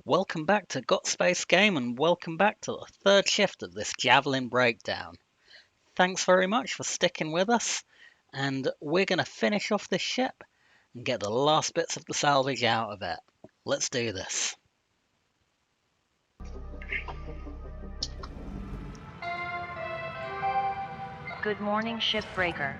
Welcome back to Got Space Game and welcome back to the third shift of this Javelin breakdown. Thanks very much for sticking with us, and we're going to finish off this ship and get the last bits of the salvage out of it. Let's do this. Good morning, Shipbreaker.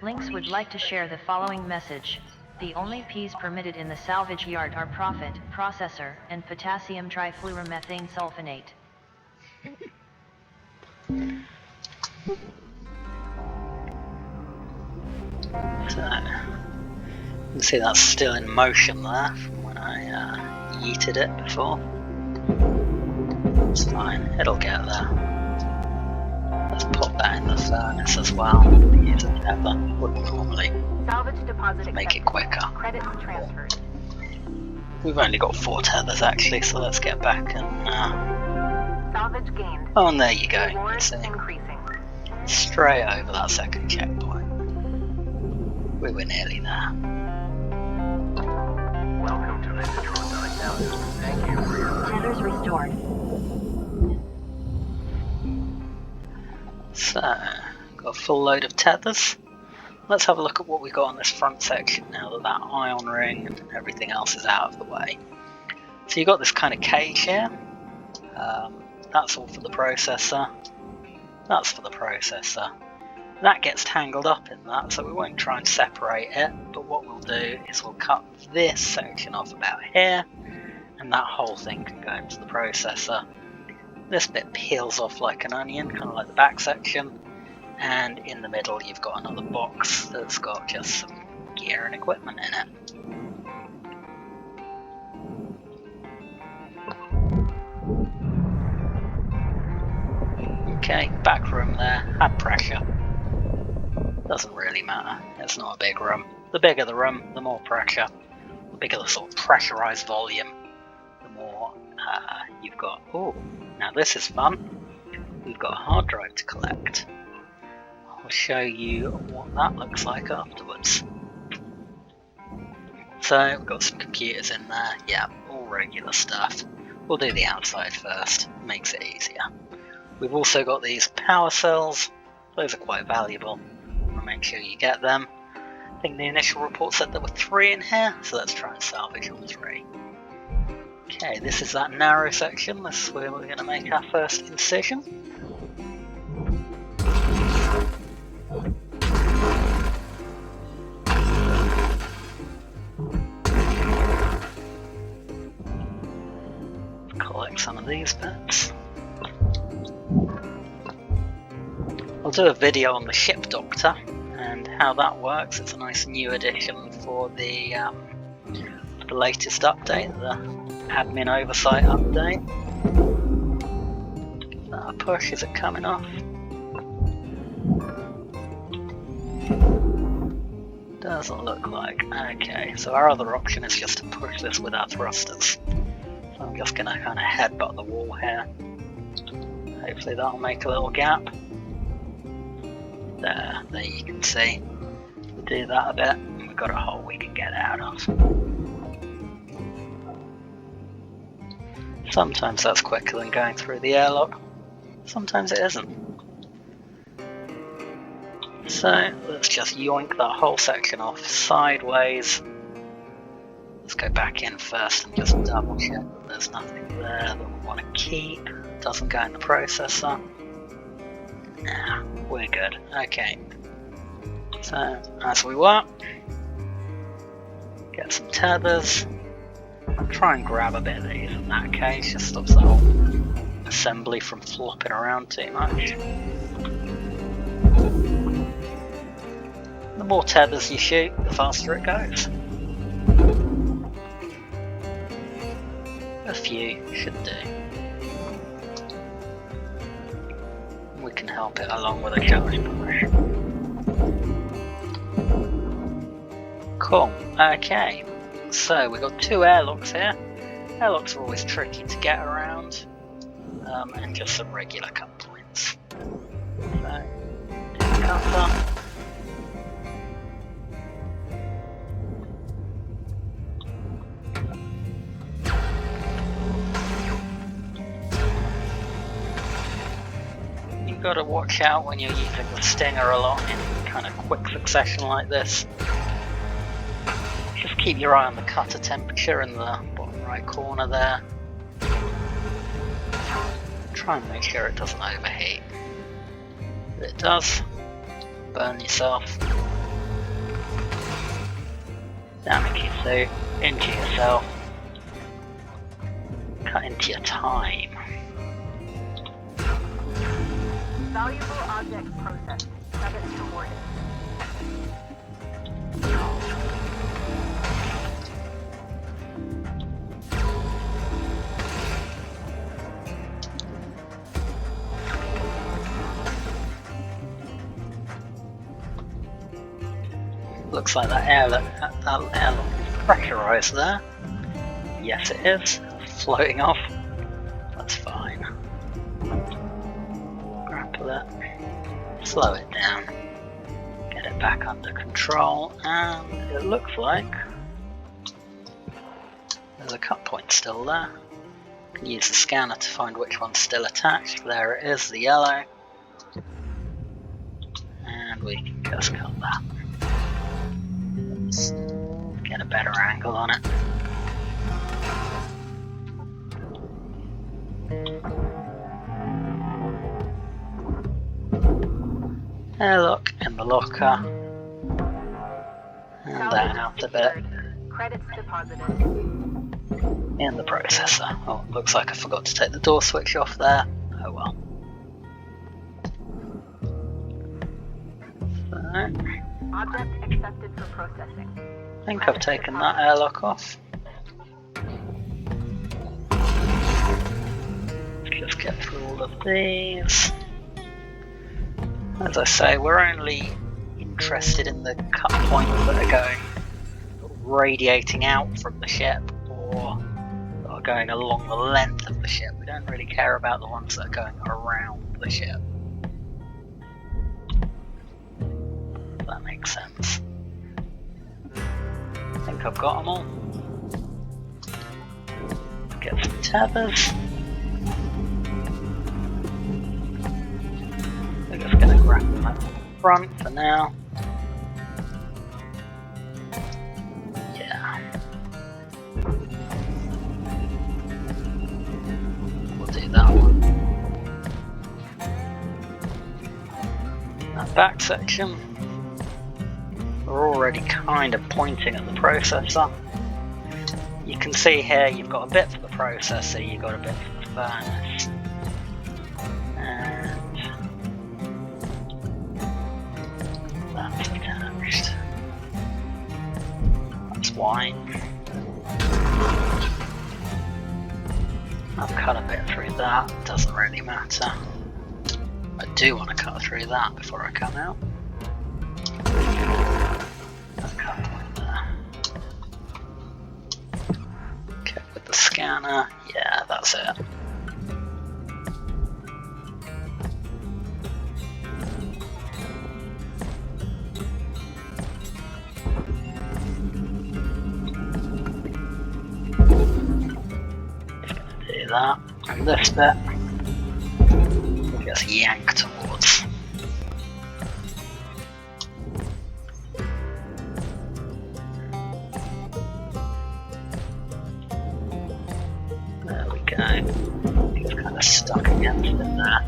Lynx would like to share the following message. The only P's permitted in the salvage yard are profit, processor, and potassium trifluoromethane sulfonate. So, you can see that's still in motion there from when I yeeted it before. It's fine, it'll get there. Let's put that in the furnace as well. Use a tether, wouldn't normally. Salvage deposit make it quicker. Credits transferred. We've only got 4 tethers actually, so let's get back and salvage gained. Oh, and there you go. Reward See, increasing. straight over that second checkpoint. We were nearly there. Welcome to Metatron 9000. Thank you for your Tethers restored. So, got a full load of tethers. Let's have a look at what we've got on this front section now that that ion ring and everything else is out of the way. So you've got this kind of cage here. That's all for the processor. That's for the processor. That gets tangled up in that, so we won't try and separate it, but what we'll do is we'll cut this section off about here, and that whole thing can go into the processor. This bit peels off like an onion, kind of like the back section, and in the middle you've got another box that's got just some gear and equipment in it. Okay, back room there, had pressure. Doesn't really matter, it's not a big room. The bigger the room, the more pressure. The bigger the sort of pressurized volume, the more you've got. Oh, now this is fun. We've got a hard drive to collect. I'll show you what that looks like afterwards. So we've got some computers in there, yeah, all regular stuff. We'll do the outside first, makes it easier. We've also got these power cells, those are quite valuable. I'll make sure you get them. I think the initial report said there were 3 in here, so let's try and salvage all 3. Okay, this is that narrow section, this is where we're going to make our first incision. Collect some of these bits. I'll do a video on the ship doctor and how that works. It's a nice new addition for the latest update, the admin oversight update. Give that a push, is it coming off? Doesn't look like. Okay, so our other option is just to push this with our thrusters. So I'm just going to kind of headbutt the wall here. Hopefully that'll make a little gap. There you can see. We'll do that a bit, and we've got a hole we can get out of. Sometimes that's quicker than going through the airlock, sometimes it isn't. So let's just yoink that whole section off sideways. Let's go back in first and just double check that there's nothing there that we want to keep. Doesn't go in the processor. Nah, we're good. Okay. So, as we were, get some tethers. Try and grab a bit of these in that case, just stops the whole assembly from flopping around too much. The more tethers you shoot, the faster it goes. A few should do. We can help it along with a javelin push. Cool, okay. So we've got 2 airlocks here. Airlocks are always tricky to get around, and just some regular cut points. So, cutter. got to watch out when you're using the stinger a lot in kind of quick succession like this. Just keep your eye on the cutter temperature in the bottom right corner there. Try and make sure it doesn't overheat. If it does, burn yourself. Damage your suit, into yourself, cut into your time. Valuable object processed. Credits rewarded. Looks like that airlock is pressurized there. Yes it is. Floating off. That's fine. Grapple it. Slow it down. Get it back under control, and it looks like there's a cut point still there. You can use the scanner to find which one's still attached. There it is, the yellow. And we can just cut that. Let's get a better angle on it. Airlock in the locker. And that out of it. Credits deposited. In the processor. Oh, looks like I forgot to take the door switch off there. Oh well. So, Object accepted for processing. I think I've taken that airlock off. Let's just get through all of these. As I say, we're only interested in the cut points that are going radiating out from the ship or are going along the length of the ship. We don't really care about the ones that are going around the ship. If that makes sense. I think I've got them all. Get some tethers. We're just going to grab them at the front for now. Yeah. We'll do that one. That back section. We're already kind of pointing at the processor. You can see here you've got a bit for the processor, you've got a bit for the furnace. And that's attached. That's white. I've cut a bit through that, doesn't really matter. I do want to cut through that before I come out. Okay, with the scanner, yeah, that's it. Just gonna do that, and this bit, we'll just yank towards. It's kind of stuck against it there.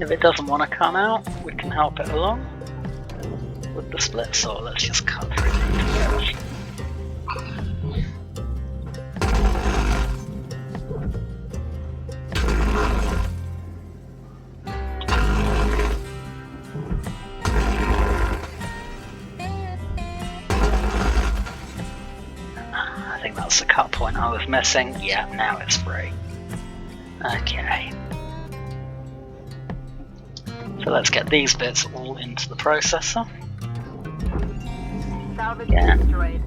If it doesn't want to come out, we can help it along with the split saw. Let's just cut through it. I think that's the cut point I was missing. Yeah, now it's free. Okay. So let's get these bits all into the processor. Salvage Yeah. destroyed.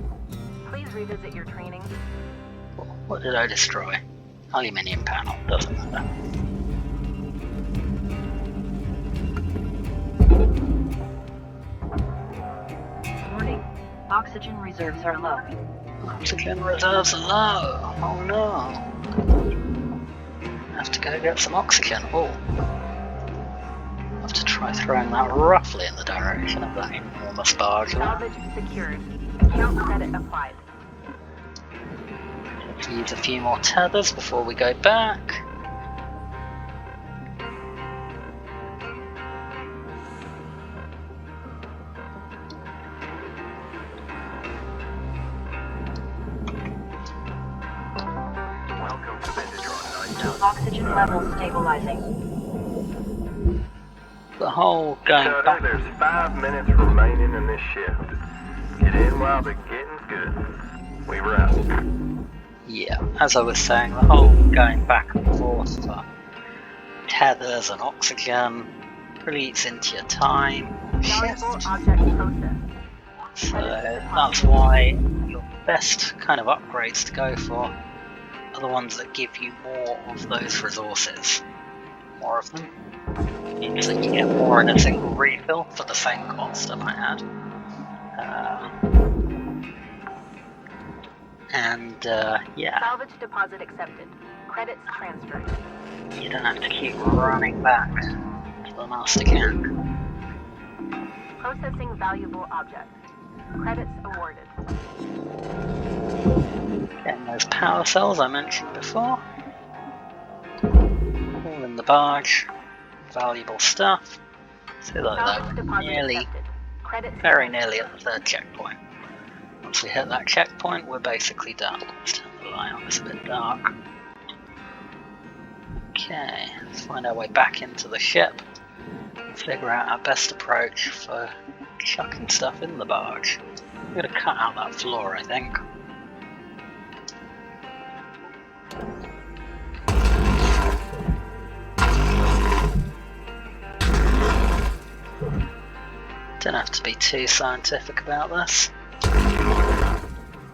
Please revisit your training. What did I destroy? Aluminium panel, doesn't matter. Warning. Oxygen reserves are low. Oxygen reserves are low. Oh no. Have to go get some oxygen. Oh. have to try throwing that roughly in the direction of that enormous barge. Salvage secured. Account credit applied. Let's use a few more tethers before we go back. Welcome to Metatron 9000. Oxygen levels stabilizing. The whole going Cutter, back. there's 5 minutes remaining in this shift. Get in while the getting's good. We were out. Yeah, as I was saying, the whole going back and forth for tethers and oxygen really eats into your time. Valuable object processed. So that's why your best kind of upgrades to go for are the ones that give you more of those resources. More of them. Means that you get more in a single refill for the same cost, I might add. Yeah, Salvage deposit accepted. Credits transferred. you don't have to keep running back to the master camp. Processing valuable object. Credits awarded. Getting those power cells I mentioned before. All in the barge. Valuable stuff. See like Salvage that, deposit nearly, accepted. Credits very transferred. nearly at the third checkpoint. Once we hit that checkpoint, we're basically done. Let's turn the light on, it's a bit dark. Okay, let's find our way back into the ship and figure out our best approach for chucking stuff in the barge. I'm going to cut out that floor, I think. Don't have to be too scientific about this.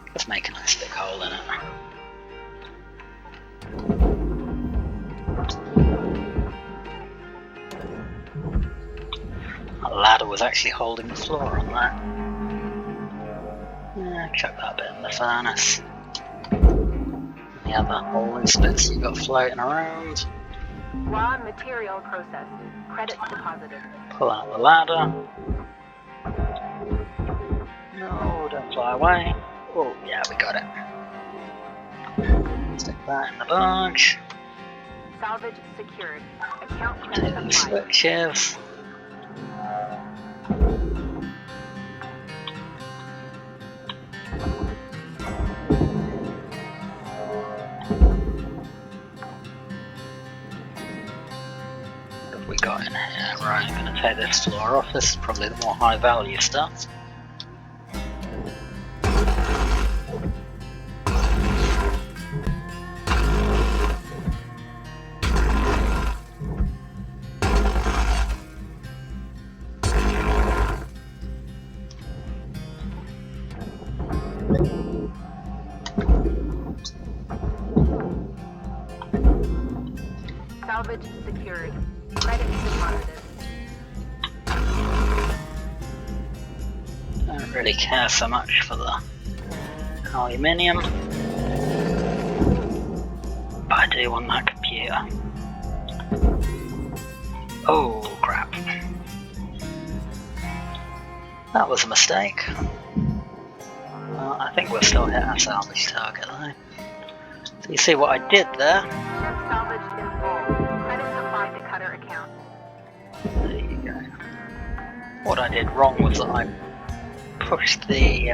Let's make a nice big hole in it. That ladder was actually holding the floor on that. Yeah, chuck that bit in the furnace. And the other holding splits you've got floating around. Raw material processed. Credits deposited. Pull out the ladder. No, don't fly away. Oh, yeah, we got it. Stick that in the barge. Salvage secured. Account credit Take the applied. switches. What have we got in here? Right, I'm going to take this floor off. This is probably the more high value stuff. Salvage secured. Credits deposited. Don't really care so much for the aluminium, but I do want that computer. Oh crap. That was a mistake. Well, I think we'll still hit our salvage target though. So you see what I did there? Ship salvaged in full. Credits applied to cutter account. There you go. What I did wrong was that I pushed the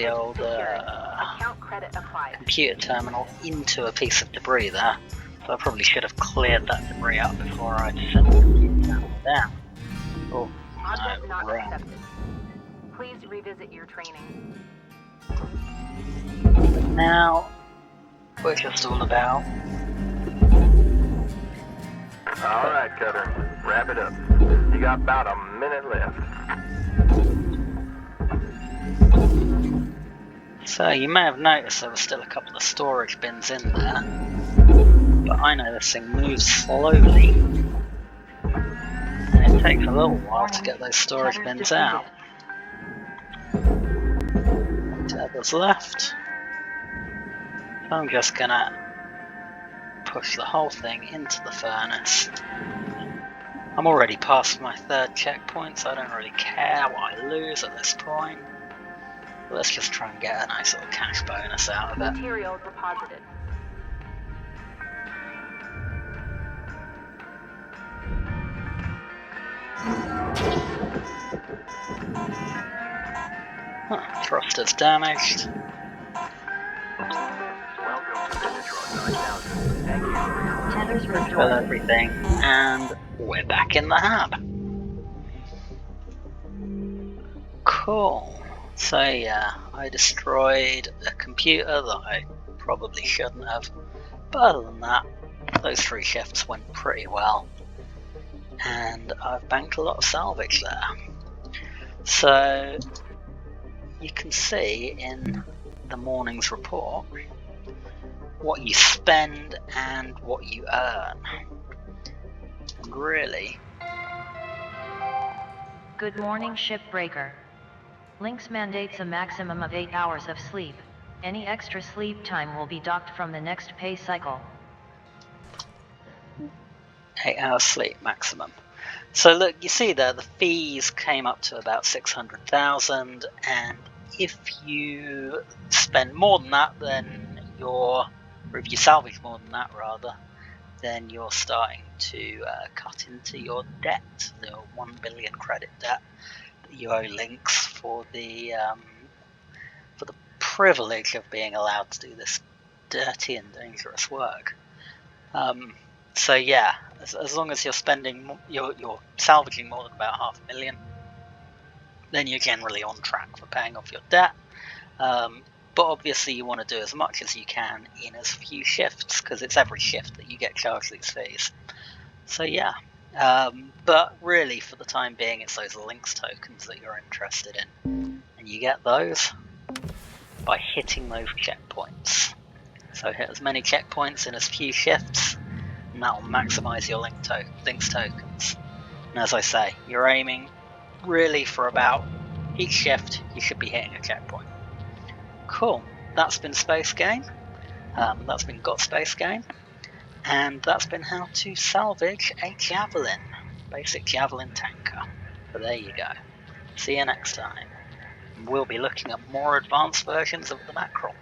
old Account credit applied. computer terminal into a piece of debris there. So I probably should have cleared that debris up before I set the computer terminal down. Oh, Object no, not wrong. accepted. Please revisit your training. Now, we're just all about Alright, Cutter. Wrap it up. You got about a minute left. So you may have noticed there were still a couple of storage bins in there, but I know this thing moves slowly, and it takes a little while to get those storage bins out. Tethers left. So I'm just gonna push the whole thing into the furnace. I'm already past my 3rd checkpoint, so I don't really care what I lose at this point. Let's just try and get a nice little cash bonus out of it. Material deposited. Huh, thruster's damaged. Welcome to the Detroit 9000. Thank you for your Tethers Fill restored. everything, and we're back in the hub. Cool. So yeah, I destroyed a computer that I probably shouldn't have. But other than that, those 3 shifts went pretty well. And I've banked a lot of salvage there. So you can see in the morning's report what you spend and what you earn. And really, Good morning, Shipbreaker. Lynx mandates a maximum of 8 hours of sleep. Any extra sleep time will be docked from the next pay cycle. 8 hours sleep maximum. So look, you see there, the fees came up to about 600,000, and if you spend more than that, then or if you salvage more than that rather, then you're starting to cut into your debt, the 1 billion credit debt that you owe Lynx for the privilege of being allowed to do this dirty and dangerous work. So yeah, as long as you're spending, you're salvaging more than about 500,000, then you're generally on track for paying off your debt. But obviously you want to do as much as you can in as few shifts, because it's every shift that you get charged these fees. So yeah, but really for the time being it's those Lynx tokens that you're interested in, and you get those by hitting those checkpoints. So hit as many checkpoints in as few shifts, and that will maximise your Lynx tokens. And as I say, you're aiming really for about each shift you should be hitting a checkpoint. Cool, that's been Space Game, that's been Got Space Game, and that's been how to salvage a Javelin, basic Javelin Tanker. So there you go. See you next time. We'll be looking at more advanced versions of the Mackerel.